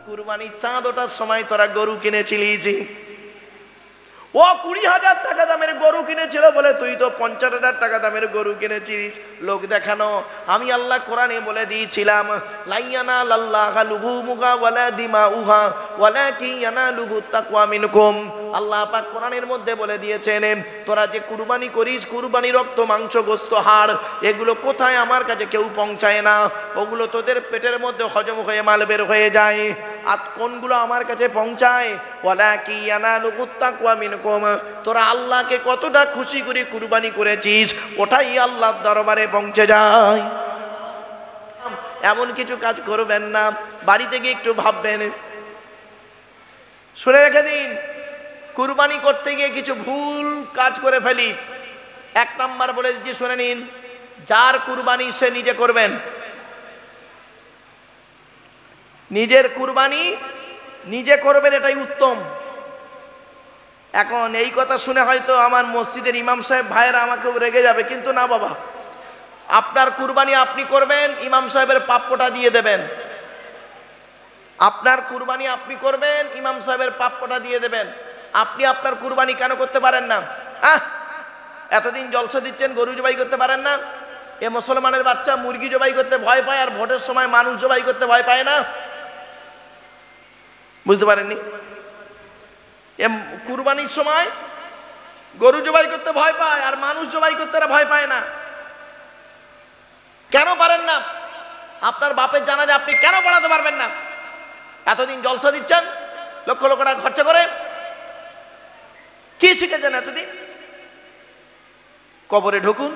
কুরবানির চাঁদ ওঠার সময় তোরা গরু কিনেছিলিস, ও 20,000 টাকা দামের গরু কিনেছিল বলে তুই তো 50,000 টাকা দামের গরু কিনেছিস। লোক দেখানো। আমি আল্লাহ কোরআনে বলে দিয়েছিলাম, লাইয়ানা লাল্লাহা লুহুমুহা ওয়ালা দিমাউহা ওয়ালাকিন ইয়ানালুহু তাকওয়া মিনকুম। আল্লাহ পাক কোরআনের মধ্যে বলে দিয়েছেন, তোরা যে কুরবানি করিস, কুরবানি রক্ত মাংস গোশত হাড় এগুলো কোথায় আমার কাছে কেউ পৌঁছায় না, ওগুলো তোদের পেটের মধ্যে হজম হয়ে মাল বের হয়ে যায়। আর কোনগুলো আমার কাছে পৌঁছায়, ওয়ালাকিন ইয়ানালুহু তাকওয়া মিনকুম। তোরা আল্লাহকে কতটা খুশি করে কুরবানি করেছিস ওটাই আল্লাহর দরবারে পৌঁছে যায়। এমন কিছু কাজ করবেন না, বাড়িতে গিয়ে একটু ভাববেন। শুনে রেখে দিন, কুরবানি করতে গিয়ে কিছু ভুল কাজ করে ফেলি। 1 নাম্বার বলে দিচ্ছি, শুনে নিন। যার কুরবানি সে নিজে করবেন, নিজের কুরবানি নিজে করবেন, এটাই উত্তম। এখন এই কথা শুনে হয়তো আমার মসজিদের ইমাম সাহেব ভাইয়েরা আমাকেও রেগে যাবে, কিন্তু না বাবা, আপনার কুরবানি আপনি করবেন, ইমাম সাহেবের প্রাপ্যটা দিয়ে দেবেন। আপনার কুরবানি আপনি করবেন, ইমাম সাহেবের প্রাপ্যটা দিয়ে দেবেন। আপনি আপনার কুরবানি কেন করতে পারেন না? এতদিন জলসা দিচ্ছেন, গরু জবাই করতে পারেন না? এ মুসলমানের বাচ্চা মুরগি জবাই করতে ভয় পায়, আর ভোটের সময় মানুষ জবাই করতে ভয় পায় না? বুঝতে পারেননি? কুরবানির সময় গরু জবাই করতে ভয় পায়, আর মানুষ জবাই করতে ভয় পায় না। কেন পারেন না? আপনার বাপের জানাজা আপনি কেন পড়াতে পারবেন না? এতদিন জলসা দিচ্ছেন, লক্ষ লক্ষ টাকা খরচা করে, কি শিখেছেন এতদিন? কবরে ঢুকুন,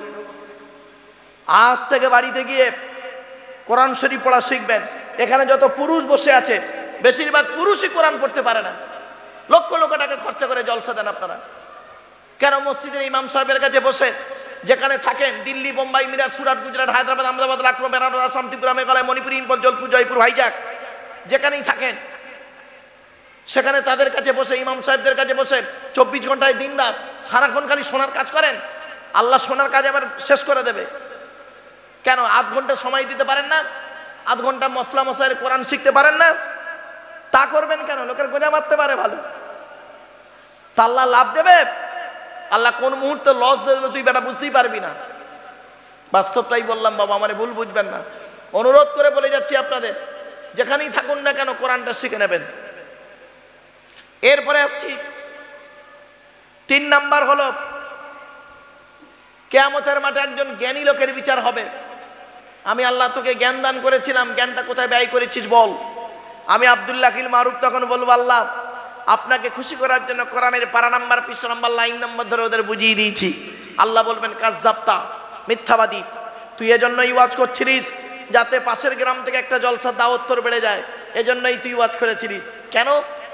আজ থেকে বাড়িতে গিয়ে কোরআন শরীফ পড়া শিখবেন। এখানে যত পুরুষ বসে আছে বেশিরভাগ পুরুষই কোরআন পড়তে পারে না। লক্ষ লক্ষ টাকা খরচা করে জলসা দেন আপনারা। কেন মসজিদের ইমাম সাহেবের কাছে বসে যেখানে থাকেন, দিল্লি, বোম্বাই, মিরাট, সুরাট, গুজরাট, হায়দ্রাবাদ, আহমেদাবাদ, লখনৌ, বেনারস, আসাম, ত্রিপুরা, মেঘালয়, মণিপুর, ইম্ফল, জলপুর, জয়পুর, হাইজাক, যেখানেই থাকেন সেখানে তাদের কাছে বসে, ইমাম সাহেবদের কাছে বসে 24 ঘন্টায় দিন রাত সারাক্ষণ খালি শোনার কাজ করেন। আল্লাহ শোনার কাজ আবার শেষ করে দেবে। কেন আধ ঘন্টা সময় দিতে পারেন না? আধ ঘন্টা মশলা মশাইয়ের কোরআন শিখতে পারেন না? তা করবেন কেন? লোকের গোজা মারতে পারে ভালো, তা আল্লাহ লাভ দেবে? আল্লাহ কোন মুহূর্তে লস দেবে তুই বেটা বুঝতেই পারবি না। বাস্তবটাই বললাম বাবা, আমার ভুল বুঝবেন না। অনুরোধ করে বলে যাচ্ছি আপনাদের, যেখানেই থাকুন না কেন কোরআনটা শিখে নেবেন। এরপরে আসছি 3 নাম্বার হলো, কিয়ামতের মাঠে একজন জ্ঞানী লোকের বিচার হবে। আমি আল্লাহ তোকে জ্ঞান দান করেছিলাম, জ্ঞানটা কোথায় ব্যয় করেছিস বল। আমি আব্দুল্লাহ আকিল মারুফ তখন বলবো, আল্লাহ আপনাকে খুশি করার জন্য কোরআনের পারা নাম্বার, পৃষ্ঠা নাম্বার, লাইন নাম্বার ধরে ওদের বুঝিয়ে দিয়েছি। আল্লাহ বলবেন, কাযযাবতা, মিথ্যাবাদী, তুই এজন্যই ওয়াজ করছিলিস যাতে পাশের গ্রাম থেকে একটা জলসার দাওয়াত তোর বেড়ে যায়, এজন্যই তুই ওয়াজ করেছিলিস। কেন?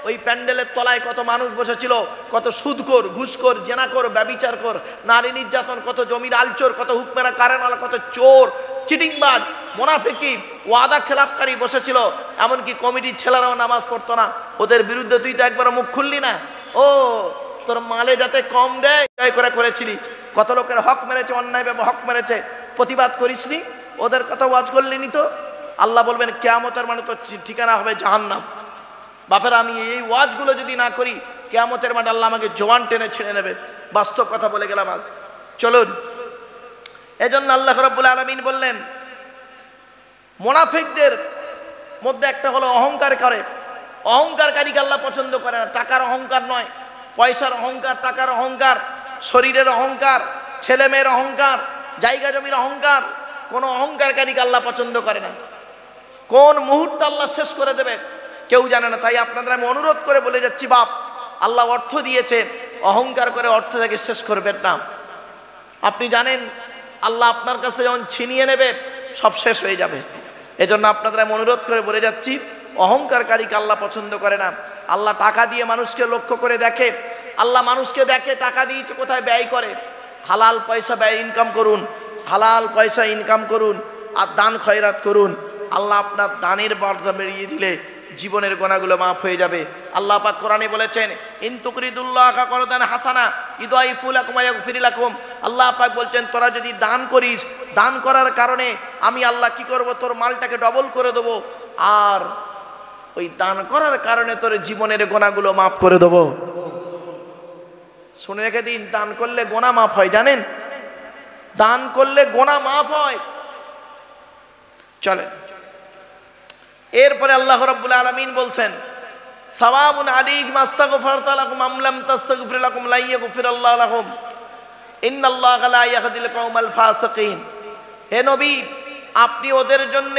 ওই প্যান্ডেলের তলায় কত মানুষ বসেছিল, কত সুদখোর, ঘুষখোর, জেনাখোর, ব্যভিচারখোর, নারী নির্যাতন, কত জমির আলচোর, কত হুকমেরা কারেনওয়ালা, কত চোর, চিটিংবাজ, মুনাফিকি, ওয়াদা খেলাপকারী বসেছিল। এমনকি কমিটির ছেলেরাও নামাজ পড়তো না। ওদের বিরুদ্ধে তুই তো একবার মুখ খুললি না। ও তোর মালে যাতে কম দেয় করে করেছিলিস। কত লোকের হক মেরেছে, অন্যায়ভাবে হক মেরেছে, প্রতিবাদ করিসনি, ওদের কথা ওয়াজ করলিনি তো। আল্লাহ বলবেন কিয়ামতের মানে তো ঠিকানা হবে জাহান্নাম। বাপেরা আমি এই ওয়াজগুলো যদি না করি, কিয়ামতের মাঠে আল্লাহ আমাকে জওয়ান টেনে ছিঁড়ে নেবে। বাস্তব কথা বলে গেলাম আজ। চলুন, এজন্য আল্লাহ রাব্বুল আলামিন বললেন, মুনাফিকদের মধ্যে একটা হলো অহংকার করে। অহংকারকারীকে আল্লাহ পছন্দ করে না। টাকার অহংকার নয়, পয়সার অহংকার, টাকার অহংকার, শরীরের অহংকার, ছেলে মেয়ের অহংকার, জায়গা জমির অহংকার, কোনো অহংকারকারীকে আল্লাহ পছন্দ করে না। কোন মুহূর্তে আল্লাহ শেষ করে দেবে কেউ জানে না। তাই আপনাদের আমি অনুরোধ করে বলে যাচ্ছি, বাপ, আল্লাহ অর্থ দিয়েছে, অহংকার করে অর্থটাকে শেষ করবেন না। আপনি জানেন আল্লাহ আপনার কাছে যখন ছিনিয়ে নেবে সব শেষ হয়ে যাবে। এজন্য আপনাদের আমি অনুরোধ করে বলে যাচ্ছি, অহংকারকারীকে আল্লাহ পছন্দ করে না। আল্লাহ টাকা দিয়ে মানুষকে লক্ষ্য করে দেখে। আল্লাহ মানুষকে দেখে টাকা দিয়েছে কোথায় ব্যয় করে। হালাল পয়সা ইনকাম করুন, হালাল পয়সা ইনকাম করুন, আর দান খয়রাত করুন। আল্লাহ আপনার দানের বার্তা বেরিয়ে দিলে জীবনের গোনাগুলো মাফ হয়ে যাবে। আল্লাহ পাক কোরআনে বলেছেন, ইন তুকরিদুল্লাহ কারদান হাসানা ইউদাইফু লাকুম ওয়া ইয়াগফির লাকুম। আল্লাহ পাক বলছেন তোরা যদি দান করিস, দান করার কারণে আমি আল্লাহ কি করব, তোর মালটাকে ডবল করে দেব, আর ওই দান করার কারণে তোর জীবনের গোনাগুলো মাফ করে দেব। শুনে রেখে দিন, দান করলে গোনা মাফ হয়, জানেন? দান করলে গোনা মাফ হয়। চলেন এরপরে আল্লাহ রাব্বুল আলামিন বলছেন সাওয়াবুন আলাইকুম আস্তাগফিরু লাকুম আম লাম তাস্তাগফির লাকুম লা ইয়াগফিরাল্লাহু লাকুম ইন্নাল্লাহা লা ইয়াহদিল কওমাল ফাসিকিন। হে নবী, আপনি ওদের জন্য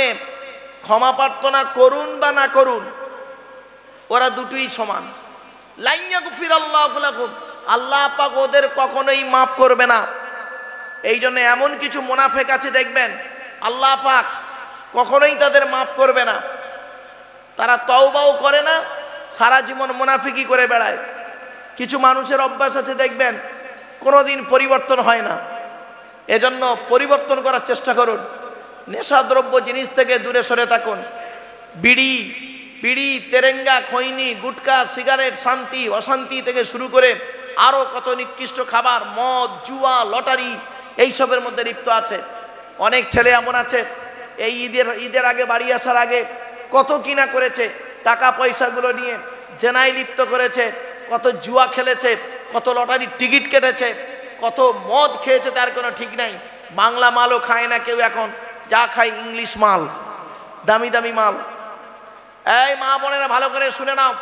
ক্ষমা প্রার্থনা করুন বা না করুন, ওরা দুটোই সমান। লা ইয়াগফিরাল্লাহু লাকুম, আল্লাহ পাক ওদের কখনোই মাফ করবে না। এই জন্য এমন কিছু মুনাফিক আছে দেখবেন আল্লাহ পাক কখনোই তাদের মাফ করবে না। তারা তওবাও করে না, সারা জীবন মুনাফিকি করে বেড়ায়। কিছু মানুষের অভ্যাস আছে দেখবেন কোনোদিন পরিবর্তন হয় না। এজন্য পরিবর্তন করার চেষ্টা করুন। নেশাদ্রব্য জিনিস থেকে দূরে সরে থাকুন। বিড়ি, তেরেঙ্গা, খৈনি, গুটকা, সিগারেট, শান্তি অশান্তি থেকে শুরু করে আরও কত নিকৃষ্ট খাবার, মদ, জুয়া, লটারি, এইসবের মধ্যে লিপ্ত আছে। অনেক ছেলে এমন আছে এই ঈদের আগে বাড়ি আসার আগে কত কিনা করেছে, টাকা পয়সাগুলো নিয়ে জেনায় লিপ্ত করেছে, কত জুয়া খেলেছে, কত লটারির টিকিট কেটেছে, কত মদ খেয়েছে, তার কোনো ঠিক নাই। বাংলা মালও খায় না কেউ, এখন যা খায় ইংলিশ মাল, দামি দামি মাল। এই মা বোনেরা ভালো করে শুনে নাও,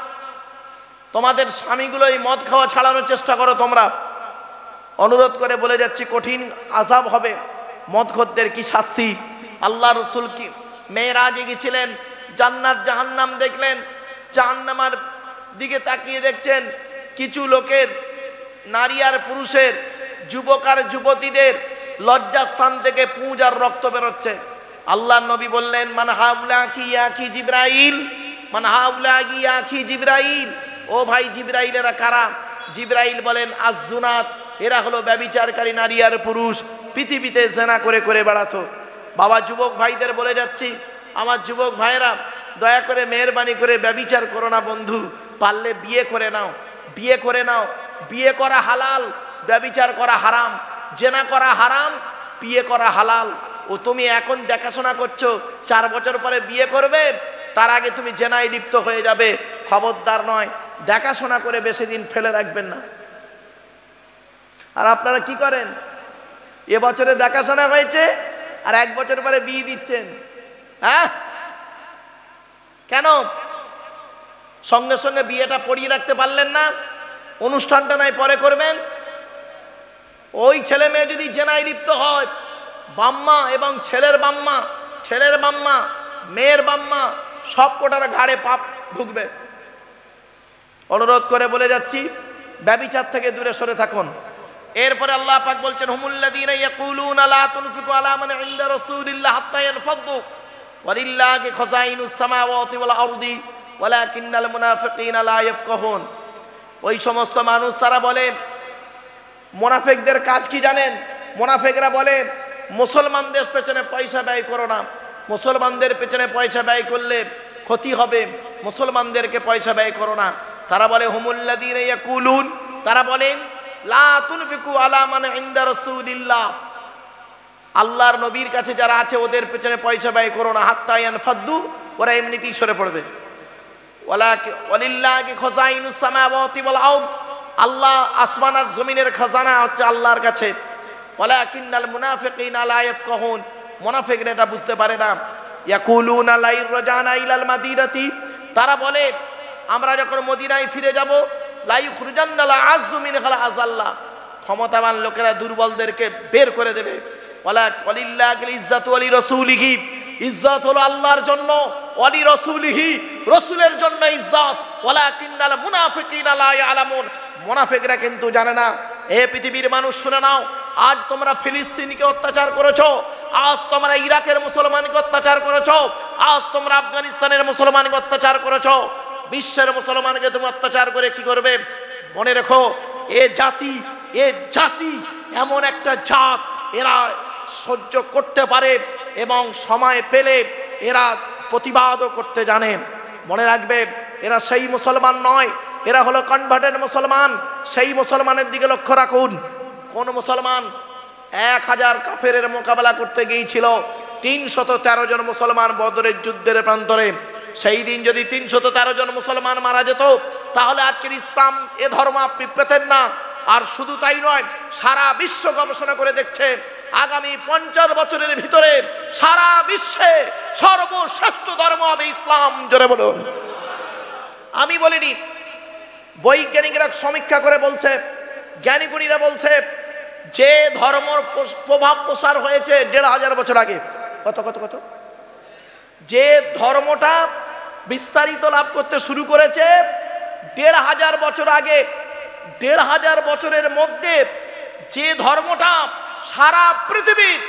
তোমাদের স্বামীগুলো এই মদ খাওয়া ছাড়ানোর চেষ্টা করো তোমরা। অনুরোধ করে বলে যাচ্ছি, কঠিন আযাব হবে মদখোরদের। কি শাস্তি! আল্লাহ রসুল কি মেরাজে গেছিলেন, জান্নাত জাহান্নাম দেখলেন, জাহান্নামের দিকে তাকিয়ে দেখছেন কিছু লোকের, নারী আর পুরুষের, যুবক আর যুবতীদের লজ্জাস্থান থেকে পুঁজ আর রক্ত বেরোচ্ছে। আল্লাহ নবী বললেন মান হাউলাকি ইয়া কি জিবরাইল, মান হাউলাকি ইয়া কি জিবরাইল, ও ভাই জিবরাইলেরা কারা? জিবরাইল বলেন আজ-জুনাত, এরা হলো ব্যভিচারকারী নারী আর পুরুষ, পৃথিবীতে জেনা করে করে বেড়াতো। বাবা যুবক ভাইদের বলে যাচ্ছি, আমার যুবক ভাইরা দয়া করে মেহেরবানি করে ব্যভিচার করো না বন্ধু, পারলে বিয়ে করে নাও, বিয়ে করে নাও। বিয়ে করা হালাল, ব্যভিচার করা হারাম, জেনা করা হারাম, বিয়ে করা হালাল। ও তুমি এখন দেখাশোনা করছো, 4 বছর পরে বিয়ে করবে, তার আগে তুমি জেনায় লিপ্ত হয়ে যাবে। খবরদার নয়, দেখাশোনা করে বেশি দিন ফেলে রাখবেন না। আর আপনারা কি করেন, এবছরে দেখাশোনা হয়েছে আর 1 বছর পরে বিয়ে দিচ্ছেন। হ্যাঁ কেন? সঙ্গে সঙ্গে বিয়েটা পড়িয়ে রাখতে পারলেন না? অনুষ্ঠানটা নাই পরে করবেন। ওই ছেলে মেয়ে যদি জেনায় লিপ্ত হয়, বাম্মা এবং ছেলের বাম্মা, মেয়ের বাম্মা, সব কোটার ঘাড়ে পাপ ঢুকবে। অনুরোধ করে বলে যাচ্ছি, ব্যভিচার থেকে দূরে সরে থাকুন। এরপরে আল্লাহ পাক বলছেন হুমুল্লাযীনা ইয়াকুলুনা লা তুনফিকু আলা মান ইনদা রাসূলিল্লাহ হাত্তা ইয়ানফাদু ওয়ালিল্লাহি খাযাইনুস সামাওয়াতি ওয়াল আরদি ওয়ালাকিন্নাল মুনাফিকিনা লা ইয়াফকাহুন। ওই সমস্ত মানুষ তারা বলে, মুনাফিকদের কাজ কি জানেন? মুনাফিকরা বলে মুসলমানদের পেছনে পয়সা ব্যয় করো না, মুসলমানদের পেছনে পয়সা ব্যয় করলে ক্ষতি হবে, মুসলমানদেরকে পয়সা ব্যয় করো না। তারা বলে হুমুল্লাযীনা ইয়াকুলুন, তারা বলেন লা তুনফিকু আলা মান ইনদা রাসূলিল্লাহ, আল্লাহর নবীর কাছে যারা আছে ওদের পেছনে পয়সা ব্যয় করো না, হাত্তা ইয়ানফাদু, ওরা এমনিতেই সরে পড়বে। ওয়ালিল্লাহি খাযাইনুস সামাওয়াতি ওয়াল আরদ, আল্লাহ আসমান আর জমিনের খাজানা হচ্ছে আল্লাহর কাছে। ওয়ালাকিন্নাল মুনাফিকিনা লা ইয়াফকাহুন, মুনাফিকরা এটা বুঝতে পারে না। ইয়াকুলুনা লা ইরজানা ইলাল মাদিনাতি, তারা বলে আমরা যখন মদিনায় ফিরে যাব, লা ইখরুজান্না লা আযযু মিনহাল আযাল্লা, ক্ষমতাবান লোকেরা দুর্বলদেরকে বের করে দেবে। ওয়ালিল্লাহিল ইজ্জাতু ওয়া লিরাসূলিহি, ইজ্জত হলো আল্লাহর জন্য, ওয়া লিরাসূলিহি, রাসূলের জন্য ইজ্জত। ওয়ালাকিন্নাল মুনাফিকিনা লা ইয়ালামুন, মুনাফিকরা কিন্তু জানে না। হে পৃথিবীর মানুষ শুনে নাও, আজ তোমরা ফিলিস্তিনকে অত্যাচার করেছো, আজ তোমরা ইরাকের মুসলমানকে অত্যাচার করেছো, আজ তোমরা আফগানিস্তানের মুসলমানকে অত্যাচার করেছো, বিশ্বের মুসলমানকে তুমি অত্যাচার করে কি করবে? মনে রেখো, এ জাতি এমন একটা জাত, এরা সহ্য করতে পারে এবং সময় পেলে এরা প্রতিবাদও করতে জানে। মনে রাখবে, এরা সেই মুসলমান নয় এরা হলো কনভার্টেড মুসলমান। সেই মুসলমানের দিকে লক্ষ্য রাখুন। কোন মুসলমান 1000 কাফেরের মোকাবেলা করতে গিয়েছিল, 313 জন মুসলমান বদরের যুদ্ধের প্রান্তরে। সেই দিন যদি 313 জন মুসলমান মারা যেত, তাহলে আজকের ইসলাম এ ধর্ম আপনি পেতেন না। আর শুধু তাই নয়, সারা বিশ্ব গবেষণা করে দেখছে আগামী 50 বছরের ভিতরে সারা বিশ্বে সর্বশ্রেষ্ঠ ধর্ম হবে ইসলাম। জোরে বলুন। আমি বলিনি, বৈজ্ঞানিকরা সমীক্ষা করে বলছে, জ্ঞানীগুণীরা বলছে যে ধর্মর প্রভাব প্রসার হয়েছে 1500 বছর আগে। কত কত কত যে ধর্মটা বিস্তারিত লাভ করতে শুরু করেছে 1500 বছর আগে। 1500 বছরের মধ্যে যে ধর্মটা সারা পৃথিবীর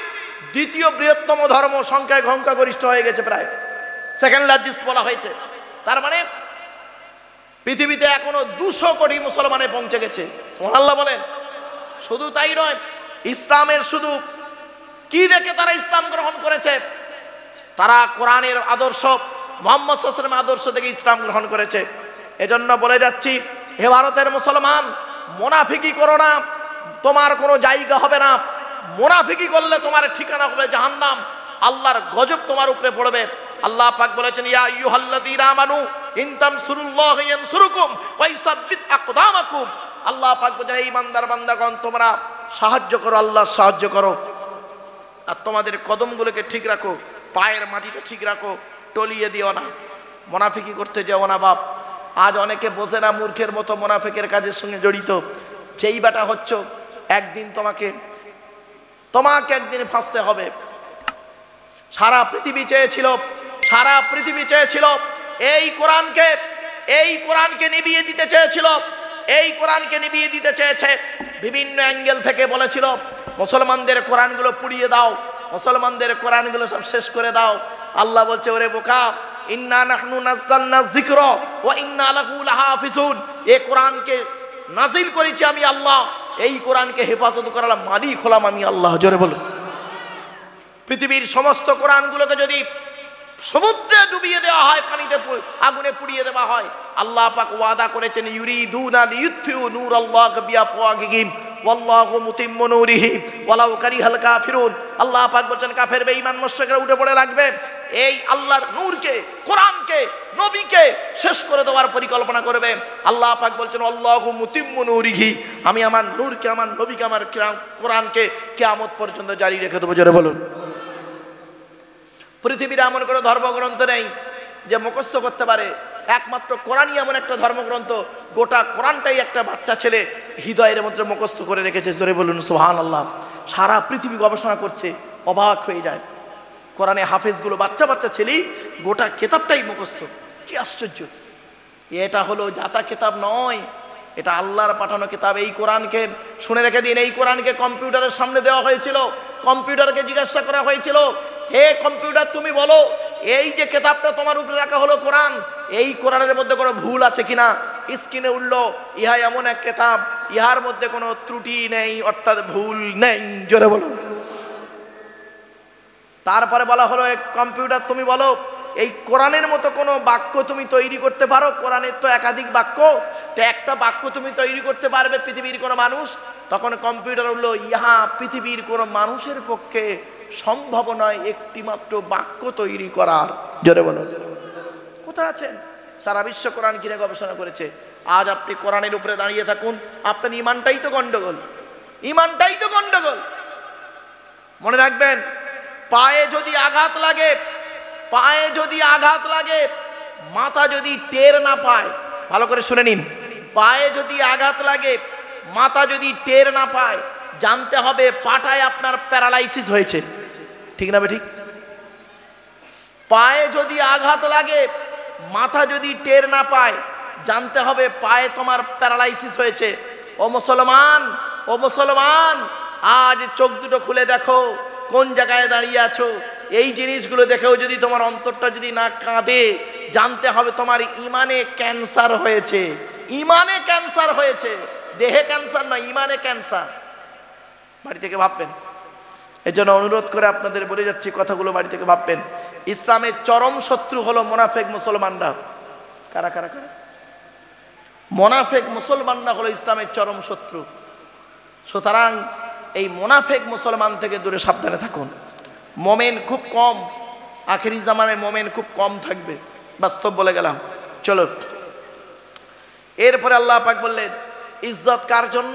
দ্বিতীয় বৃহত্তম ধর্ম, সংখ্যায় সংখ্যাগরিষ্ঠ হয়ে গেছে, প্রায় সেকেন্ড লার্জেস্ট বলা হয়েছে। তার মানে পৃথিবীতে এখনো 200 কোটি মুসলমানে পৌঁছে গেছে। সুবহানাল্লাহ বলেন। শুধু তাই নয়, ইসলামের শুধু কি দেখে তারা ইসলাম গ্রহণ করেছে? তারা কোরআনের আদর্শ, মুহাম্মদ সাল্লাল্লাহু আলাইহি ওয়াসাল্লামের আদর্শ থেকে ইসলাম গ্রহণ করেছে। এজন্য বলে যাচ্ছি, হে ভারতের মুসলমান, মুনাফিকি করো না, তোমার কোনো জায়গা হবে না। মুনাফিকি করলে তোমার ঠিকানা হবে জাহান্নাম, আল্লাহর গজব তোমার উপরে পড়বে। আল্লাহ পাক বলেছেন, ইয়া আইয়ুহাল্লাযীনা আমানু ইন তানসুরুল্লাহ ইয়ানসুরুকুম ওয়া ইউসাব্বিত আকদামাকুম। আল্লাহ পাক বলেন, এই ইমানদার বান্দাগণ, তোমরা সাহায্য করো, আল্লাহ সাহায্য করো, আর তোমাদের কদমগুলোকে ঠিক রাখো, পায়ের মাটিটা ঠিক রাখো, টলিয়ে দিও না, মুনাফিকি করতে যেও না বাপ। আজ অনেকে বোঝে না, মূর্খের মতো মুনাফিকের কাজের সঙ্গে জড়িত। যেই বাটা হচ্ছ, একদিন তোমাকে একদিন ফাঁসতে হবে। সারা পৃথিবী চেয়েছিল এই কোরআনকে নিভিয়ে দিতে চেয়েছিল। এই কোরআনকে নিভিয়ে দিতে চেয়েছে, বিভিন্ন অ্যাঙ্গেল থেকে বলেছিল মুসলমানদের কোরআনগুলো পুড়িয়ে দাও, মুসলমানদের কোরআনগুলো সব শেষ করে দাও। আল্লাহ বলছে, ওরে বোকা, ইন্না নাহনু নাযালনা যিকরা ওয়া ইন্না লাহু লাহাফিজুন। এই কোরআনকে নাজিল করেছি আমি আল্লাহ, এই কোরআনকে হেফাজত করার মালিক হলাম আমি আল্লাহ। জোরে বলুন। পৃথিবীর সমস্ত কোরআনগুলোকে যদি সমুদ্রে ডুবিয়ে দেওয়া হয়, পানিতে আগুনে পুড়িয়ে দেওয়া হয়, আল্লাহ পাক ওয়াদা করেছেন, ইউরিদুনা লিইউতফিউ নূরাল্লাহি বিআফওয়াহিহিম ওয়াল্লাহু মুতিম্মু নূরিহি ওয়ালাউ কারিহাল কাফিরুন। আল্লাহ পাক বলেন, কাফের বেঈমান মুশরিকরা উঠে পড়ে লাগবে এই আল্লাহর নূরকে, কোরআনকে, নবীকে শেষ করে দেওয়ার পরিকল্পনা করবে। আল্লাহ পাক বলছেন, আল্লাহু মুতিম্মু নূরিহি, আমি আমার নূরকে, আমার নবীকে, আমার কোরআনকে কিয়ামত পর্যন্ত জারি রেখে দেব। জোরে বলুন। পৃথিবীর এমন কোনো ধর্মগ্রন্থ নেই যে মুখস্থ করতে পারে, একমাত্র কোরআনই এমন একটা ধর্মগ্রন্থ, গোটা কোরআনটাই একটা বাচ্চা ছেলে হৃদয়ের মধ্যে মুখস্থ করে রেখেছে। জোরে বলুন সুবহানাল্লাহ। সারা পৃথিবী গবেষণা করছে, অবাক হয়ে যায়। কোরআনে হাফেজগুলো বাচ্চা বাচ্চা ছেলেই গোটা কিতাবটাই মুখস্থ। কি আশ্চর্য! এটা হলো জাতা কিতাব নয়, এটা আল্লাহর পাঠানো কিতাব। এই কোরআনকে শুনে রেখে দিন, এই কোরআনকে কম্পিউটারের সামনে দেওয়া হয়েছিল। কম্পিউটারকে জিজ্ঞাসা করা হয়েছিল, হে কম্পিউটার, তুমি বলো, এই যে কিতাবটা তোমার উপরে রাখা হলো কোরআন, এই কোরআনের মধ্যে কোনো ভুল আছে কিনা? স্ক্রিনে উঠল, ইহা এমন এক কিতাব, ইহার মধ্যে কোনো ত্রুটি নেই, অর্থাৎ ভুল নেই। জোরে বলো। তারপরে বলা হলো, কম্পিউটার তুমি বলো, এই কোরআনের মতো কোনো বাক্য তুমি তৈরি করতে পারো? কোরআনের তো একাধিক বাক্য, তো একটা বাক্য তুমি তৈরি করতে পারবে পৃথিবীর কোনো মানুষ? তখন কম্পিউটার বলল, ইহা পৃথিবীর কোনো মানুষের পক্ষে সম্ভব নয় একটি মাত্র বাক্য তৈরি করার। জোরে বলো। কোথায় আছেন? সারা বিশ্ব কোরআন কিনে গবেষণা করেছে। আজ আপনি কোরআনের উপরে দাঁড়িয়ে থাকুন, আপনার ইমানটাই তো গন্ডগোল, ইমানটাই তো গন্ডগোল। মনে রাখবেন, পায়ে যদি আঘাত লাগে, পায়ে যদি আঘাত লাগে, মাথা যদি টের না পায়, ভালো করে শুনে নিন, পায়ে যদি আঘাত লাগে, মাথা যদি টের না পায়, জানতে হবে পাটায় আপনার প্যারালাইসিস হয়েছে। ঠিক না ঠিক? পায়ে যদি আঘাত লাগে, মাথা যদি টের না পায়, জানতে হবে পায়ে তোমার প্যারালাইসিস হয়েছে। ও মুসলমান, ও মুসলমান, আজ চোখ দুটো খুলে দেখো কোন জায়গায় দাঁড়িয়ে আছো। এই জিনিসগুলো দেখেও যদি তোমার অন্তরটা যদি না কাঁদে, জানতে হবে তোমার ইমানে ক্যান্সার হয়েছে। ইমানে ক্যান্সার হয়েছে, দেহে ক্যান্সার নয়, ইমানে ক্যান্সার। বাড়ি থেকে ভাববেন। এর জন্য অনুরোধ করে আপনাদের বলে যাচ্ছি, কথাগুলো বাড়ি থেকে ভাববেন। ইসলামের চরম শত্রু হলো মুনাফিক মুসলমানরা। কারা কারা কারা? মোনাফেক মুসলমানরা হলো ইসলামের চরম শত্রু। সুতরাং এই মোনাফেক মুসলমান থেকে দূরে সাবধানে থাকুন। মোমেন খুব কম, আখেরি জামানায় মোমেন খুব কম থাকবে, বাস্তব বলে গেলাম। চলো, এরপরে আল্লাহ পাক বললেন ইজ্জত কার জন্য?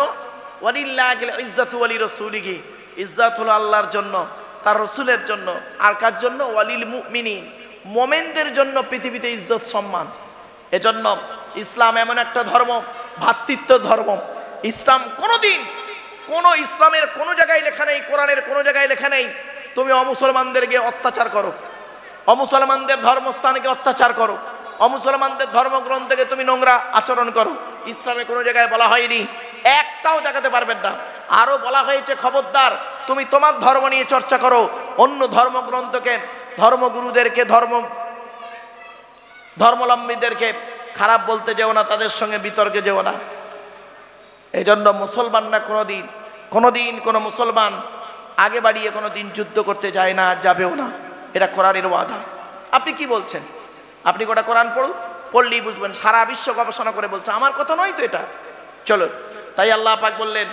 ওয়ালিল্লাহিল ইজ্জাতু ওয়ালি রাসূলিহি, ইজ্জত হলো আল্লাহর জন্য, তার রসুলের জন্য। আর কার জন্য? ওয়ালিল মুমিনিন, মোমেনদের জন্য পৃথিবীতে ইজ্জত সম্মান। এজন্য ইসলাম এমন একটা ধর্ম, ভ্রাতৃত্ব ধর্ম। ইসলাম কোনোদিন ইসলামের কোনো জায়গায় লেখা নেই, কোরআনের কোনো জায়গায় লেখা নেই তুমি অমুসলমানদেরকে অত্যাচার করো, অমুসলমানদের ধর্মস্থানকে অত্যাচার করো, অমুসলমানদের ধর্মগ্রন্থকে তুমি নোংরা আচরণ করো। ইসলামে কোনো জায়গায় বলা হয়নি, একটাও দেখাতে পারবেন না। আরো বলা হয়েছে খবরদার তুমি তোমার ধর্ম নিয়ে চর্চা করো, অন্য ধর্মগ্রন্থকে, ধর্মগুরুদেরকে, ধর্মাবলম্বীদেরকে খারাপ বলতে যেও না, তাদের সঙ্গে বিতর্কে যেও না। এই জন্য মুসলমানরা কোনোদিন কোনো মুসলমান আগে বাড়িয়ে কোনোদিন যুদ্ধ করতে যায় না, যাবেও না। এটা কোরআনের ওয়াদা। আপনি কি বলছেন? আপনি গোটা কোরআন পড়লেই বুঝবেন, সারা বিশ্ব গবেষণা করে বলছে, আমার কথা নয় তো এটা। চলো, তাই আল্লাহ পাক বললেন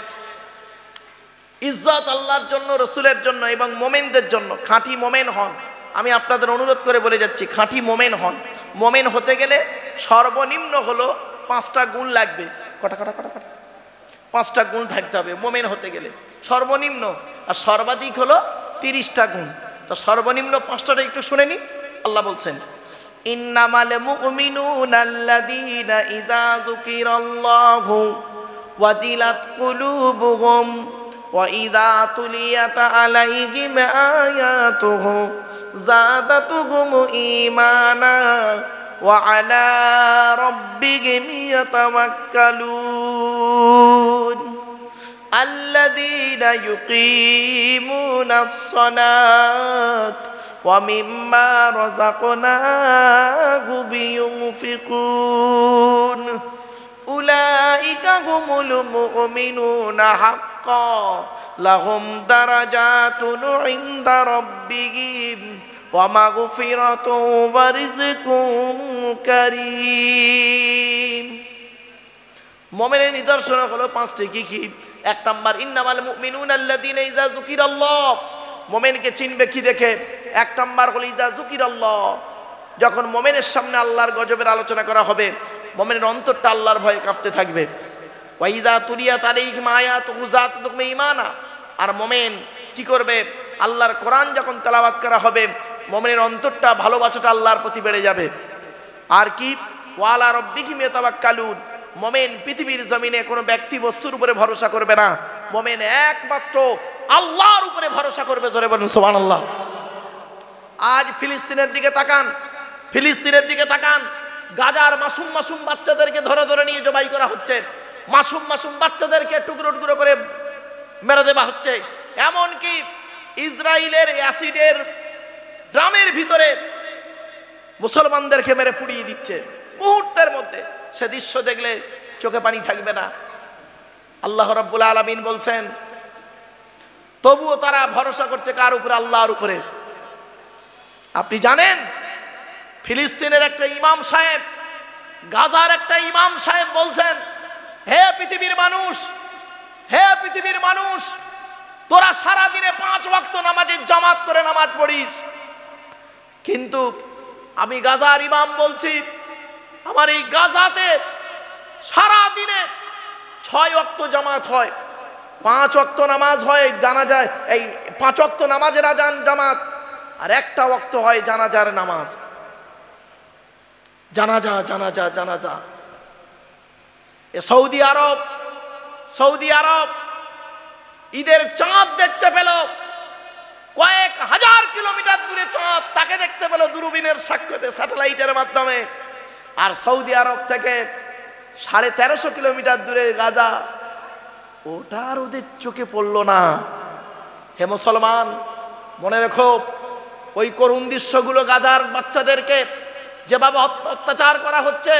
ইজ্জত আল্লাহর জন্য, রসুলের জন্য এবং মোমেনদের জন্য। খাঁটি মোমেন হন। আমি আপনাদের অনুরোধ করে বলে যাচ্ছি, খাঁটি মোমেন হন। মোমেন হতে গেলে সর্বনিম্ন হলো 5টা গুণ লাগবে। কটা 5টা গুণ থাকতে হবে মোমেন হতে গেলে, সর্বনিম্ন। আর সর্বাধিক হলো 30টা গুণ। তো সর্বনিম্ন 5টাটা একটু শুনে নি। আল্লাহ বলছেন ইন্নামাল মুমিনুনা আল্লাযীনা ইযা যুকিরাল্লাহু ওয়াজিলাত কুলুবুহুম ওয়া ইযা তুলিয়াত আলাইহিম আয়াতুহু যাদাতুহুম ঈমানা ওয়া আলা রাব্বিহিম ইয়াতাওয়াক্কালুন আল্লাযীনা ইউকিমুনাস সালাত ওয়া মিম্মা রাযাকনাহুম ইউনফিকুন উলাইকা হুমুল মুমিনুনা হাক্কান লাহুম দারাজাতুন ইনদা রাব্বিহিম ওয়া মাগফিরাতুন ওয়া রিজকুন কারীম। মুমিনের নিদর্শন হলো 5টি। কি? 1 নাম্বার ইন্নামাল মুমিনুনা আল্লাযীনা ইযা যুকিরাল্লাহ। মুমিনকে চিনবে কি দেখে? 1 নাম্বার হলো ইযা যুকিরাল্লাহ, যখন মুমিনের সামনে আল্লাহর গজবের আলোচনা করা হবে, মুমিনের অন্তরটা আল্লাহর ভয়ে কাঁপতে থাকবে। ওয়া ইযা তুলিয়াত আলাইহিম আয়াতুহু যাদাতুহুম ঈমানা। আর মুমিন কি করবে? আল্লাহর কোরআন যখন তেলাওয়াত করা হবে, মুমিনের অন্তরটা, ভালোবাসাটা আল্লাহর প্রতি বেড়ে যাবে। আর কি? ওয়া আলা রাব্বিহিম ইয়াতাওয়াক্কালুন। মুমিন পৃথিবীর জমিনে কোনো ব্যক্তি বস্তুর উপরে ভরসা করবে না, মুমিন একমাত্র আল্লাহর উপরে ভরসা করবে। জোরে বলুন সুবহানাল্লাহ। আজ ফিলিস্তিনের দিকে তাকান, গাজার মাসুম বাচ্চাদেরকে ধরে নিয়ে জবাই করা হচ্ছে, মাসুম বাচ্চাদেরকে টুকরো করে মেরে দেওয়া হচ্ছে। এমনকি ইসরায়েলের অ্যাসিডের ড্রামের ভিতরে মুসলমানদেরকে মেরে পুড়িয়ে দিচ্ছে মুহূর্তের মধ্যে। সে দৃশ্য দেখলে চোখে পানি থাকবে না। আল্লাহ রাব্বুল আলামিন বলছেন তবুও তারা ভরসা করছে কার উপরে? আল্লাহর উপরে। আপনি জানেন ফিলিস্তিনের একটা ইমাম সাহেব, গাজার একটা ইমাম সাহেব বলছেন, হে পৃথিবীর মানুষ, তোরা সারা দিনে 5 ওয়াক্ত নামাজের জামাত করে নামাজ পড়িস, কিন্তু আমি গাজার ইমাম বলছি, আমার এই গাজাতে সারা দিনে 6 ওয়াক্ত জামাত হয়, 5 ওয়াক্ত নামাজ হয়, জানাজায় এই 5 ওয়াক্ত নামাজের আজান জামাত, আর 1টা ওয়াক্ত হয় জানাজার নামাজ। জানাজা। এ সৌদি আরব ঈদের চাঁদ দেখতে পেল, কয়েক হাজার কিলোমিটার দূরে চাঁদ, তাকে দেখতে পেল দূরবীনের সাক্ষ্যতে, স্যাটেলাইটের মাধ্যমে। আর সৌদি আরব থেকে 1350 কিলোমিটার দূরে গাজা, ওটা আর ওদের চোখে পড়লো না। হে মুসলমান, মনে রেখো, ওই করুণ দৃশ্যগুলো, গাজার বাচ্চাদেরকে যেভাবে অত্যাচার করা হচ্ছে,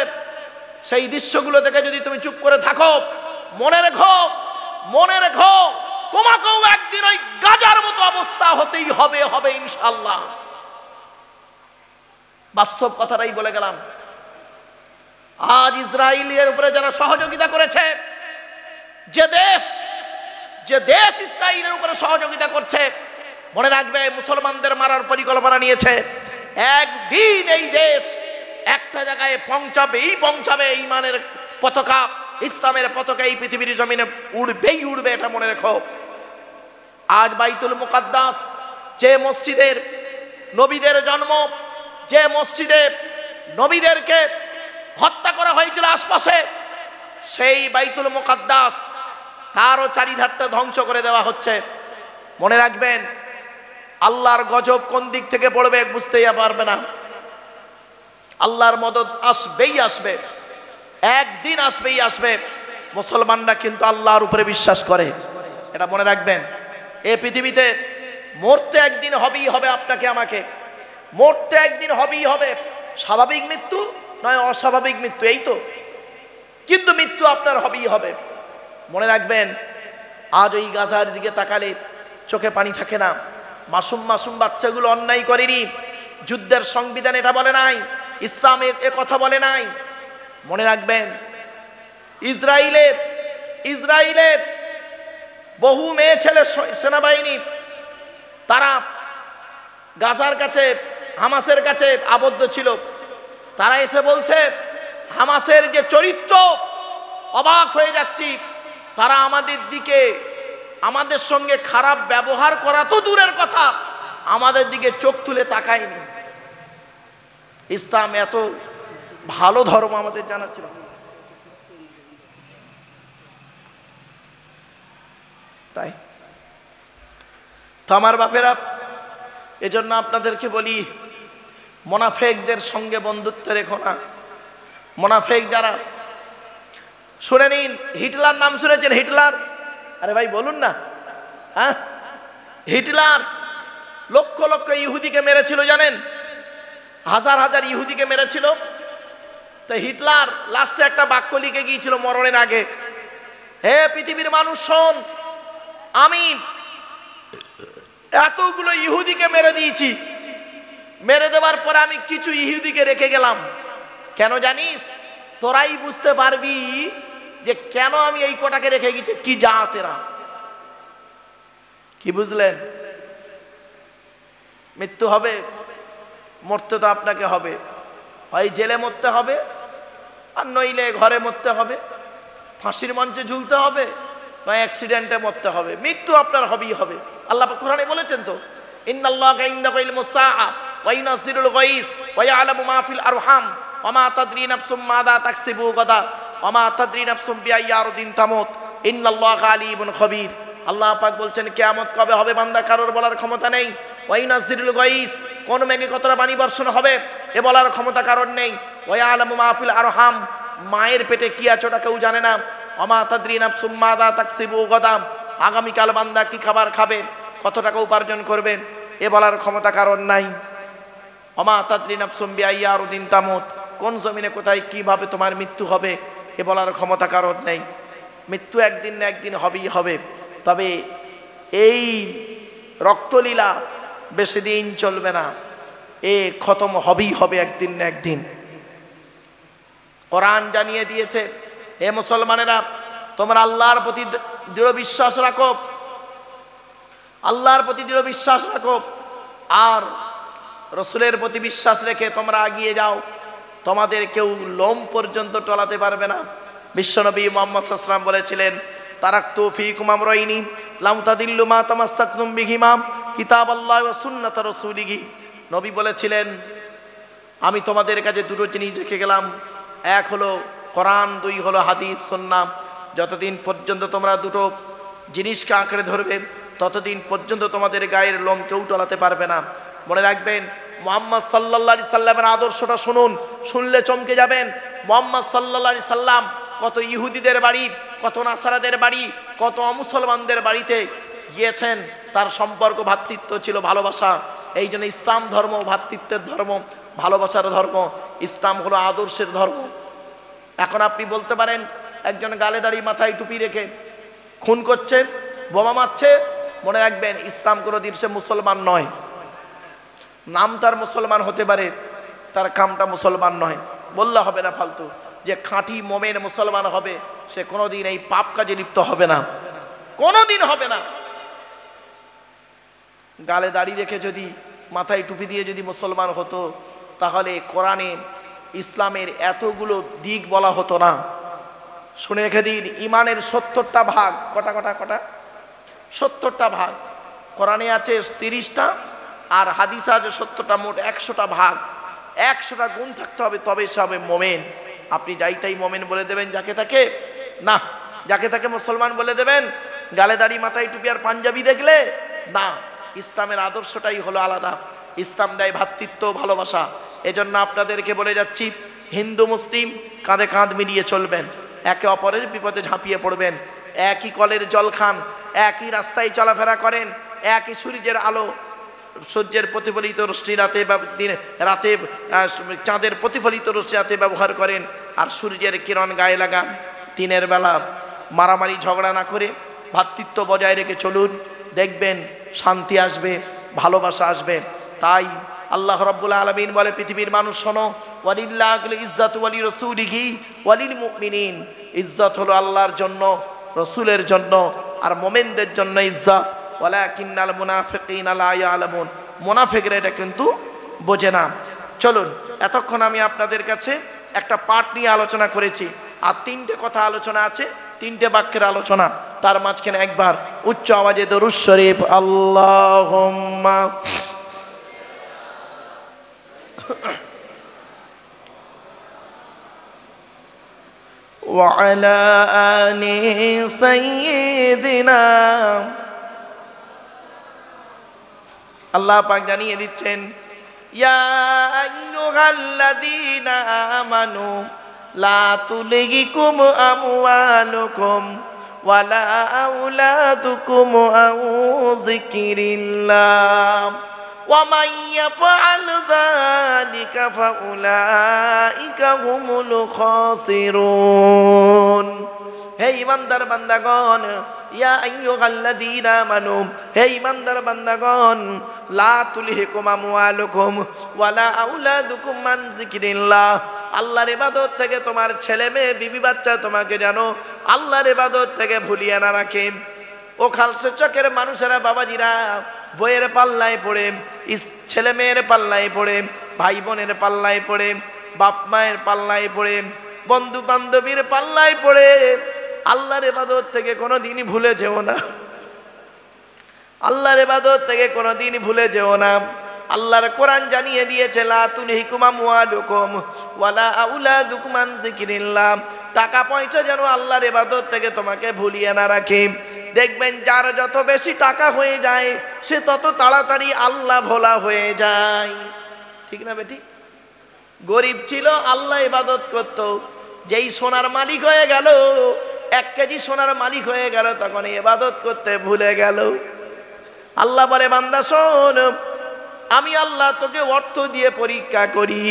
সেই দৃশ্যগুলো দেখে যদি তুমি চুপ করে থাকো, মনে রেখো তোমাকেও একদিন ওই গাজার মতো অবস্থা হতেই হবে ইনশাআল্লাহ। বাস্তব কথাটাই বলে গেলাম। আজ ইসরায়েলের উপরে যারা সহযোগিতা করেছে, যে দেশ ইসরায়েলের উপরে সহযোগিতা করছে, মনে রাখবে মুসলমানদের মারার পরিকল্পনা নিয়েছে। একদিন এই দেশ একটা জায়গায় পৌঁছাবে, ইমানের পতাকা, ইসলামের পতাকা এই পৃথিবীর জমিনে উড়বেই উড়বে, এটা মনে রেখো। আজ বাইতুল মুকাদ্দাস, যে মসজিদের নবীদের জন্ম, যে মসজিদে নবীদেরকে হত্যা করা হয়েছিল আশপাশে, সেই বাইতুল মুকাদ্দাস তারও চারিধারটা ধ্বংস করে দেওয়া হচ্ছে। মনে রাখবেন, আল্লাহর গজব কোন দিক থেকে পড়বে বুঝতেই পারবে না। আল্লাহর মদদ আসবেই আসবে, একদিন আসবেই আসবে। মুসলমানরা কিন্তু আল্লাহর উপরে বিশ্বাস করে, এটা মনে রাখবেন। এই পৃথিবীতে মরতে একদিন হবেই হবে, আপনাকে আমাকে মরতে একদিন হবেই হবে। স্বাভাবিক মৃত্যু নয় অস্বাভাবিক মৃত্যু, এই তো, কিন্তু মৃত্যু আপনার হবেই হবে। মনে রাখবেন, আজ ওই গাজার দিকে তাকালে চোখে পানি থাকে না। মাসুম মাসুম বাচ্চাগুলো অন্যায় করেনি, যুদ্ধের সংবিধান এটা বলে নাই, ইসলাম এ কথা বলে নাই। মনে রাখবেন, ইসরায়েলের বহু মেয়ে ছেলে সেনাবাহিনী তারা গাজার কাছে, হামাসের কাছে আবদ্ধ ছিল। তারা এসে বলছে, হামাসের যে চরিত্র, অবাক হয়ে যাচ্ছি, তারা আমাদের সঙ্গে খারাপ ব্যবহার করা তো দূরের কথা, আমাদের দিকে চোখ তুলে তাকায়নি। ইসলাম এত ভালো ধর্ম আমাদের জানা ছিল। তাই তো আমার বাপেরা, এজন্য আপনাদেরকে বলি, মোনাফেকদের সঙ্গে বন্ধুত্ব রেখো না। মোনাফেক যারা, শুনে নিন, হিটলার নাম শুনেছেন? হিটলার, আরে ভাই বলুন না, হ্যাঁ, হিটলার লক্ষ লক্ষ ইহুদিকে মেরেছিল, জানেন? হাজার হাজার ইহুদিকে মেরেছিল। তো হিটলার লাস্টে একটা বাক্য লিখে গিয়েছিল মরণের আগে, হে পৃথিবীর মানুষ শোন, আমি এতগুলো ইহুদিকে মেরে দিয়েছি, মেরে দেওয়ার পরে আমি কিছু ইহুদিকে রেখে গেলাম। কেন জানিস? তোরাই বুঝতে পারবি যে কেন আমি এই কটাকে রেখে গেছি, কি জাতেরা। কি বুঝলেন? মৃত্যু হবে, মরতে তো আপনাকে হবে, হয় জেলে মরতে হবে, আর নইলে ঘরে মরতে হবে, ফাঁসির মঞ্চে ঝুলতে হবে, নয় অ্যাক্সিডেন্টে মরতে হবে। মৃত্যু আপনার হবেই হবে। আল্লাহ পাক কোরআনে বলেছেন তো, ইন্নাল্লাহা ইনদাহু ইলমুস সাআ ওয়া ইউনাজ্জিলুল গায়স ওয়া ইয়ালামু মা ফিল আরহাম ওয়া মা তাদরি নাফসুম মাযা তাকসিবু গাদা ওয়া মা তাদরি নাফসুম বিআইয়ি আরদিন তামুত ইন্নাল্লাহা আলিমুন খবীর। আল্লাহ পাক বলছেন, কিয়ামত কবে হবে বান্দা কারোর বলার ক্ষমতা নেই। ওয়া ইউনাজ্জিলুল গায়স, কোন মেঘে কতটা পানি বর্ষণ হবে এ বলার ক্ষমতা কারোর নেই। ওয়া ইয়ালামু মা ফিল আরহাম, মায়ের পেটে কি আছে ওটা কেউ জানে না। ওয়া মা তাদরি নাফসুম মাযা তাকসিবু গাদা, আগামীকাল বান্দা কি খাবার খাবে, কত টাকা উপার্জন করবে এ বলার ক্ষমতা কারণ নাই। ওমা তাদরি নাফসুম বিআইয়ি আরদিন তামুত, কোন জমিনে কোথায় কিভাবে তোমার মৃত্যু হবে এ বলার ক্ষমতা কারণ নেই। মৃত্যু একদিন না একদিন হবেই হবে। তবে এই রক্তলীলা বেশি দিন চলবে না, এ খতম হবেই হবে একদিন না একদিন। কোরআন জানিয়ে দিয়েছে, হে মুসলমানেরা, তোমরা আল্লাহর প্রতি দৃঢ় বিশ্বাস রাখো, আল্লাহর প্রতি দৃঢ় বিশ্বাস রাখো, আর রসুলের প্রতি বিশ্বাস রেখে তোমরা এগিয়ে যাও। তোমাদের কেউ লোম পর্যন্ত টলাতে পারবে না। বিশ্বনবী মুহাম্মদ সাল্লাল্লাহু আলাইহি ওয়াসাল্লাম বলেছিলেন, তারাকতু ফীকুম আমরাইনি লাম তাদিল্লু মা তামাসসাকতুম বিহিমা কিতাবাল্লাহি ওয়া সুন্নাত রাসূলিহি। নবী বলেছিলেন, আমি তোমাদের কাছে দুটো জিনিস রেখে গেলাম, এক হলো কোরআন, দুই হলো হাদিস সুন্নাহ। যতদিন পর্যন্ত তোমরা দুটো জিনিসকে আঁকড়ে ধরবে, ততদিন পর্যন্ত তোমাদের গায়ের লোম কেউ টলাতে পারবে না। মনে রাখবেন, মুহাম্মদ সাল্লাল্লাহু আলাইহি সাল্লামের আদর্শটা শুনুন, শুনলে চমকে যাবেন। মুহাম্মদ সাল্লাল্লাহু আলাইহি সাল্লাম কত ইহুদিদের বাড়ি, কত নাসারাদের বাড়ি, কত অমুসলমানদের বাড়িতে গিয়েছেন। তার সম্পর্ক ভ্রাতৃত্ব ছিল, ভালোবাসা। এই জন্য ইসলাম ধর্ম ভ্রাতৃত্বের ধর্ম, ভালোবাসার ধর্ম। ইসলাম হলো আদর্শের ধর্ম। এখন আপনি বলতে পারেন, একজন গালে দাড়ি মাথায় টুপি রেখে খুন করছে, বোমা মারছে, মনে রাখবেন ইসলাম কোনোদিন সে মুসলমান নয়। নাম তার মুসলমান হতে পারে, তার কামটা মুসলমান নয়, বললে হবে না ফালতু। যে খাঁটি মোমেন মুসলমান হবে সে কোনোদিন এই পাপ কাজে লিপ্ত হবে না, কোনোদিন হবে না। গালে দাড়ি রেখে যদি মাথায় টুপি দিয়ে যদি মুসলমান হতো তাহলে কোরআনে ইসলামের এতগুলো দিক বলা হতো না। শুনে রেখে দিন, ইমানের 70টা ভাগ, কটা 70টা ভাগ। কোরআনে আছে 30টা আর হাদিসে আছে 70টা, মোট 100টা ভাগ। 100টা গুণ থাকতে হবে তবে সে হবে মোমেন। আপনি যাই তাই মোমেন বলে দেবেন যাকে তাকে? না। যাকে তাকে মুসলমান বলে দেবেন গালে দাড়ি মাথায় টুপি আর পাঞ্জাবি দেখলে? না। ইসলামের আদর্শটাই হলো আলাদা। ইসলাম দেয় ভ্রাতৃত্ব, ভালোবাসা। এজন্য আপনাদেরকে বলে যাচ্ছি, হিন্দু মুসলিম কাঁধে কাঁধ মিলিয়ে চলবেন, একে অপরের বিপদে ঝাঁপিয়ে পড়বেন, একই কলের জল খান, একই রাস্তায় চলাফেরা করেন, একই সূর্যের আলো, সূর্যের প্রতিফলিত রশ্মি রাতে রাতে চাঁদের প্রতিফলিত রশ্মি রাতে ব্যবহার করেন, আর সূর্যের কিরণ গায়ে লাগান। দিনের বেলা মারামারি ঝগড়া না করে ভ্রাতৃত্ব বজায় রেখে চলুন, দেখবেন শান্তি আসবে, ভালোবাসা আসবে। তাই আল্লাহ রাব্বুল আলামিন বলে, পৃথিবীর মানুষ শোনো, ওয়ালিল্লাহিল ইজ্জাতু ওয়ালি রাসূলিহি ওয়ালিল মুমিনিন। ইজ্জত হলো আল্লাহর জন্য, রাসূলের জন্য, আর মুমিনদের জন্য ইজ্জত। ওয়ালাকিন্নাল মুনাফিকিনা লা ইয়ালামুন, মুনাফিকরা এটা কিন্তু বোঝে না। চলুন, এতক্ষণ আমি আপনাদের কাছে একটা পাঠ নিয়ে আলোচনা করেছি, আর 3টে কথা আলোচনা আছে, 3টে বাক্যের আলোচনা। তার মাঝখানে একবার উচ্চ আওয়াজে দরুদ শরীফ, আল্লাহুম্মা ওয়া আলা আলি সাইয়্যিদিনা। আল্লাহ পাক জানিয়ে দিচ্ছেন, ইয়া আইয়ুহাল্লাযীনা আমানু লা তুলহিকুম আমওয়ালুকুম ওয়ালা আওলাদুকুম আন যিকরিল্লাহ ওয়া মান ইয়াফআল যালিকা ফাউলাইকা হুমুল খাসিরুন। হে ইমানদার বান্দাগণ, ইয়া আইয়ুহাল্লাযীনা আমানু, হে ইমানদার বান্দাগণ, লা তুলহিকুম আমওয়ালুকুম ওয়ালা আওলাদুকুম আন যিকরিল্লাহ। আল্লাহর ইবাদত থেকে তোমার ছেলে মেয়ে বিবি বাচ্চা তোমাকে জানো আল্লাহর ইবাদত থেকে ভুলিয়ে না রাখে। ও খালসে চকের মানুষেরা, বাবাজিরা, বইয়ের পাল্লায় পড়ে, ছেলে মেয়ের পাল্লায় পড়ে, ভাই বোনের পাল্লায় পড়ে, বাপ মায়ের পাল্লায় পড়ে, বন্ধু বান্ধবীর পাল্লায় পড়ে আল্লাহর ইবাদত থেকে কোনোদিন ভুলে যেও না। আল্লাহর ইবাদত থেকে কোনোদিন ভুলে যেও না। আল্লাহর কোরআন জানিয়ে দিয়েছে, লা তুলহিকুম আমওয়ালুকুম ওয়ালা আওলাদুকুম আন যিকরিল্লাহ। টাকা পয়সা যেন আল্লাহর ইবাদত থেকে তোমাকে ভুলিয়ে না রাখে। দেখবেন যার যত বেশি টাকা হয়ে যায় সে তত তাড়াতাড়ি আল্লাহ ভোলা হয়ে যায়, ঠিক না বেটি? গরিব ছিল, আল্লাহ ইবাদত করত, যেই সোনার মালিক হয়ে গেল, 1 কেজি সোনার মালিক হয়ে গেল, তখন ইবাদত করতে ভুলে গেল। আল্লাহ বলে, বান্দা শোন, আমি আল্লাহ তোকে অর্থ দিয়ে পরীক্ষা করি,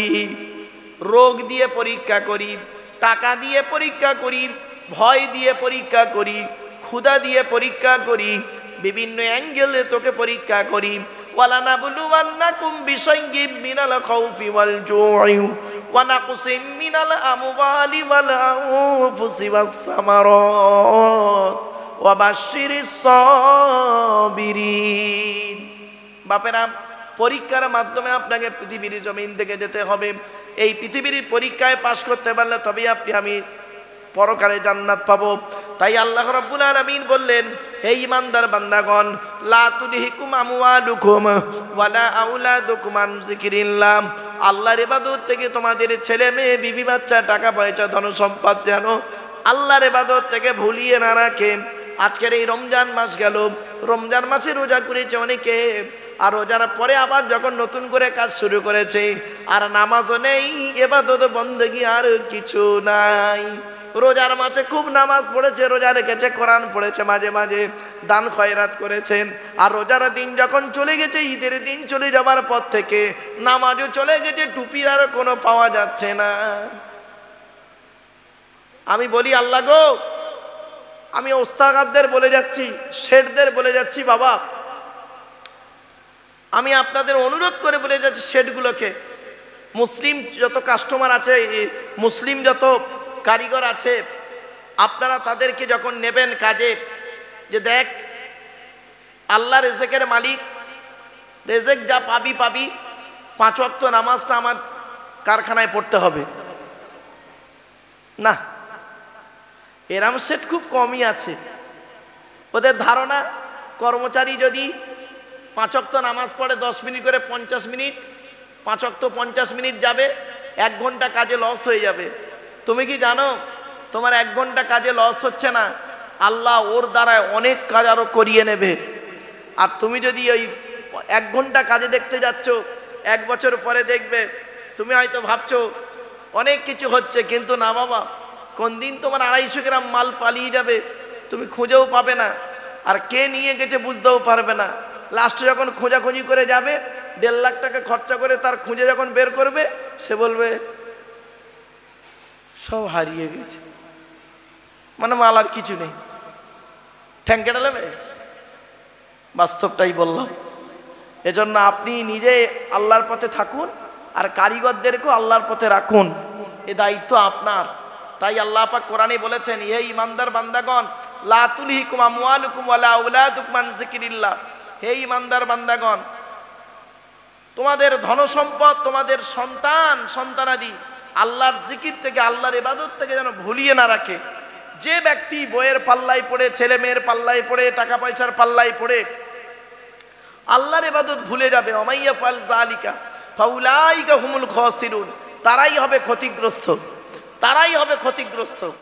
রোগ দিয়ে পরীক্ষা করি, টাকা দিয়ে পরীক্ষা করি, ভয় দিয়ে পরীক্ষা করি, ক্ষুধা দিয়ে পরীক্ষা করি, বিভিন্ন অ্যাঙ্গেলে তোকে পরীক্ষা করি। ওয়ালানাবলুওয়ান্নাকুম বিশাইইম মিনাল খাউফি ওয়াল জু'i ওয়া নাকসিম মিনাল আমওয়ালি ওয়াল আনফুসি ওয়াস সামারাত ওয়া বাশশিরিস সাবিরিন। বাপেরা, পরীক্ষার মাধ্যমে আপনাকে পৃথিবীর জমিন থেকে যেতে হবে। এই পৃথিবীর পরীক্ষায় পাশ করতে পারলে তবেই আমি পরকালে জান্নাত পাবো। তাই আল্লাহ রাব্বুল আলামিন বললেন, হে ঈমানদার বান্দাগণ, লা তুলহিকুম আমওয়ালুকুম ওয়ালা আওলাদুকুম আন যিকরিল্লাহ। আল্লাহর ইবাদত থেকে তোমাদের ছেলে মেয়ে বিবি বাচ্চা টাকা পয়সা ধন সম্পদ যেন আল্লাহর ইবাদত থেকে ভুলিয়ে না রাখে। আজকের এই রমজান মাস গেল, রমজান মাসে রোজা করেছে অনেকে, আর রোজার পরে আবার যখন নতুন করে কাজ শুরু করেছে, আর নামাজও নেই, ইবাদত বন্দেগী আর কিছু নাই। রোজার মাসে খুব নামাজ পড়েছে, রোজা রেখেছে, কোরআন পড়েছে, মাঝে মাঝে দান খয়রাত করেছেন, আর রোজার দিন যখন চলে গেছে, ঈদের দিন চলে যাবার পর থেকে নামাজও চলে গেছে, টুপির আর কোনো পাওয়া যাচ্ছে না। আমি বলি, আল্লাহ গো, আমি ওস্তাদদের বলে যাচ্ছি, শেঠদের বলে যাচ্ছি, বাবা, আমি আপনাদের অনুরোধ করে বলে যাচ্ছি, শেঠগুলোকে, মুসলিম যত কাস্টমার আছে, মুসলিম যত কারিগর আছে, আপনারা তাদেরকে যখন নেবেন কাজে, যে দেখ আল্লাহ রেজেকের মালিক, রেজেক যা পাবি পাবি, 5 ওয়াক্ত নামাজটা আমার কারখানায় পড়তে হবে না, এরাম সেট খুব কমই আছে। ওদের ধারণা কর্মচারী যদি 5 ওয়াক্ত নামাজ পড়ে 10 মিনিট করে 50 মিনিট, 5 ওয়াক্ত 50 মিনিট যাবে, 1 ঘন্টা কাজে লস হয়ে যাবে। তুমি কি জানো তোমার 1 ঘন্টা কাজে লস হচ্ছে না, আল্লাহ ওর দ্বারা অনেক কাজ আরো করিয়ে নেবে। আর তুমি যদি ওই 1 ঘন্টা কাজে দেখতে যাচ্ছ, 1 বছর পরে দেখবে তুমি হয়তো ভাবছো অনেক কিছু হচ্ছে, কিন্তু না বাবা, কোন দিন তোমার 250 গ্রাম মাল পালিয়ে যাবে, তুমি খুঁজেও পাবে না, আর কে নিয়ে গেছে বুঝতেও পারবে না। লাস্টে যখন খোঁজাখুঁজি করে যাবে, 1.5 লাখ টাকা খরচা করে তার খুঁজে যখন বের করবে, সে বলবে সব হারিয়ে গেছে, মানে মাল আর কিছু নেই, ঠ্যাং কেটে নেবে। বাস্তবটাই বললাম। এজন্য আপনি নিজে আল্লাহর পথে থাকুন, আর কারিগরদেরকেও আল্লাহর পথে রাখুন, এ দায়িত্ব আপনার। তাই আল্লাহ পাক কোরআনে বলেছেন, হে ঈমানদার বান্দাগণ, লা তুলহিকুম আমওয়ালুকুম ওয়ালা আওলাদুকুম আন যিকরিল্লাহ, হে ঈমানদার বান্দাগণ, তোমাদের ধনসম্পদ, তোমাদের সন্তান সন্তানাদি আল্লাহর জিকির থেকে, আল্লাহর ইবাদত থেকে যেন ভুলিয়ে না রাখে। যে ব্যক্তি বইয়ের পাল্লায় পড়ে, ছেলে মেয়ের পাল্লায় পড়ে, টাকা পয়সার পাল্লায় পড়ে আল্লাহর ইবাদত ভুলে যাবে, ওমাইয়া ফাল যালিকা ফাউলাইকা হুমুল খাসিরুন, তারাই হবে ক্ষতিগ্রস্ত, তারাই হবে ক্ষতিগ্রস্ত।